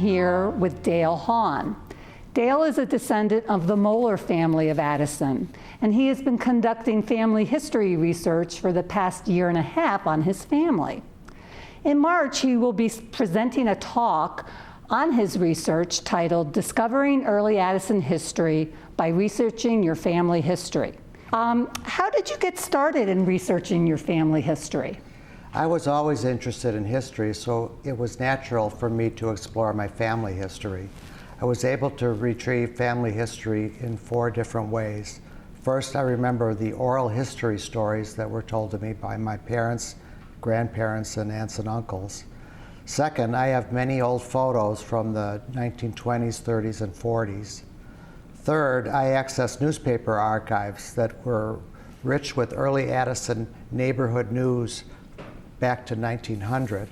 here with Dale Hahn. Dale is a descendant of the Moeller family of Addison, and he has been conducting family history research for the past year and a half on his family. In March, he will be presenting a talk on his research titled Discovering Early Addison History by Researching Your Family History. How did you get started in researching your family history? I was always interested in history, so it was natural for me to explore my family history. I was able to retrieve family history in 4 different ways. First, I remember the oral history stories that were told to me by my parents, grandparents, and aunts and uncles. Second, I have many old photos from the 1920s, 30s, and 40s. Third, I accessed newspaper archives that were rich with early Addison neighborhood news back to 1900.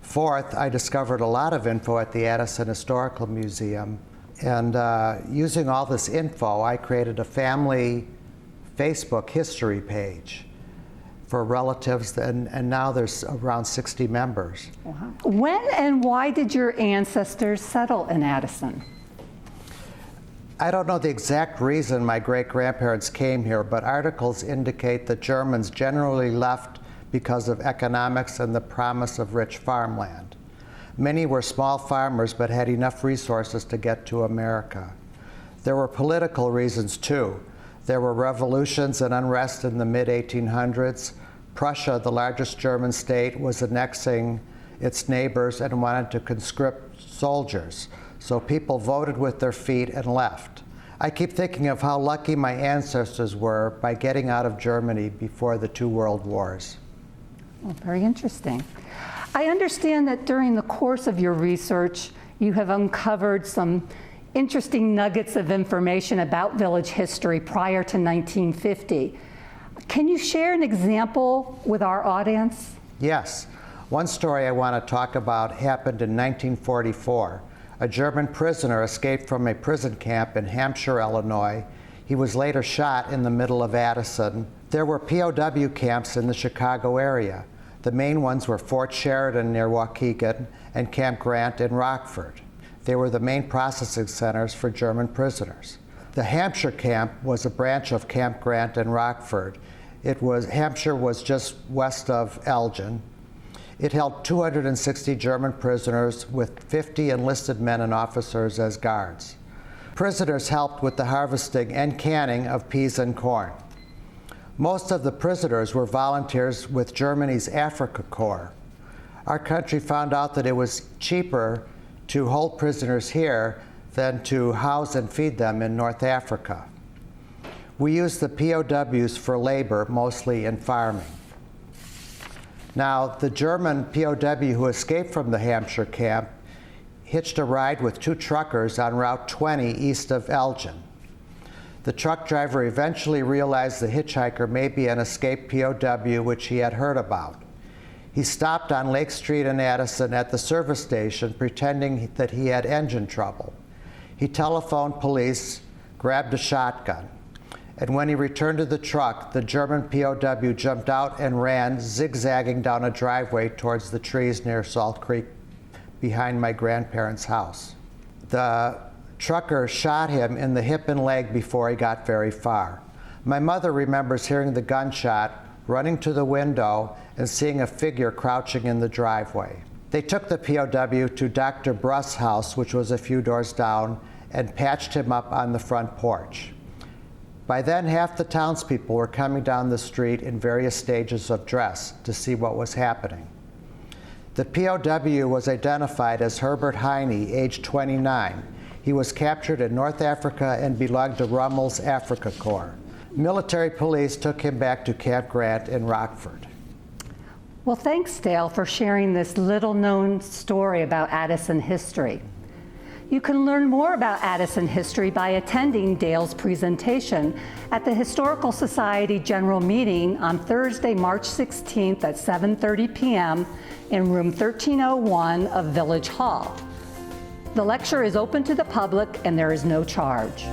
Fourth, I discovered a lot of info at the Addison Historical Museum, and using all this info, I created a family Facebook history page for relatives, and now there's around 60 members. Wow. When and why did your ancestors settle in Addison? I don't know the exact reason my great-grandparents came here, but articles indicate that Germans generally left because of economics and the promise of rich farmland. Many were small farmers but had enough resources to get to America. There were political reasons too. There were revolutions and unrest in the mid-1800s. Prussia, the largest German state, was annexing its neighbors and wanted to conscript soldiers. So people voted with their feet and left. I keep thinking of how lucky my ancestors were by getting out of Germany before the 2 world wars. Well, very interesting. I understand that during the course of your research, you have uncovered some interesting nuggets of information about village history prior to 1950. Can you share an example with our audience? Yes. One story I want to talk about happened in 1944. A German prisoner escaped from a prison camp in Hampshire, Illinois. He was later shot in the middle of Addison. There were POW camps in the Chicago area. The main ones were Fort Sheridan near Waukegan and Camp Grant in Rockford. They were the main processing centers for German prisoners. The Hampshire camp was a branch of Camp Grant in Rockford. Hampshire was just west of Elgin. It held 260 German prisoners with 50 enlisted men and officers as guards. Prisoners helped with the harvesting and canning of peas and corn. Most of the prisoners were volunteers with Germany's Africa Corps. Our country found out that it was cheaper to hold prisoners here than to house and feed them in North Africa. We used the POWs for labor, mostly in farming. Now, the German POW who escaped from the Hampshire camp hitched a ride with 2 truckers on Route 20 east of Elgin. The truck driver eventually realized the hitchhiker may be an escaped POW which he had heard about. He stopped on Lake Street in Addison at the service station pretending that he had engine trouble. He telephoned police, grabbed a shotgun, and when he returned to the truck, the German POW jumped out and ran, zigzagging down a driveway towards the trees near Salt Creek behind my grandparents' house. The trucker shot him in the hip and leg before he got very far. My mother remembers hearing the gunshot, running to the window, and seeing a figure crouching in the driveway. They took the POW to Dr. Bruss' house, which was a few doors down, and patched him up on the front porch. By then, half the townspeople were coming down the street in various stages of dress to see what was happening. The POW was identified as Herbert Heine, age 29. He was captured in North Africa and belonged to Rommel's Africa Corps. Military police took him back to Camp Grant in Rockford. Well, thanks, Dale, for sharing this little-known story about Addison history. You can learn more about Addison history by attending Dale's presentation at the Historical Society General Meeting on Thursday, March 16th at 7:30 p.m. in room 1301 of Village Hall. The lecture is open to the public and there is no charge.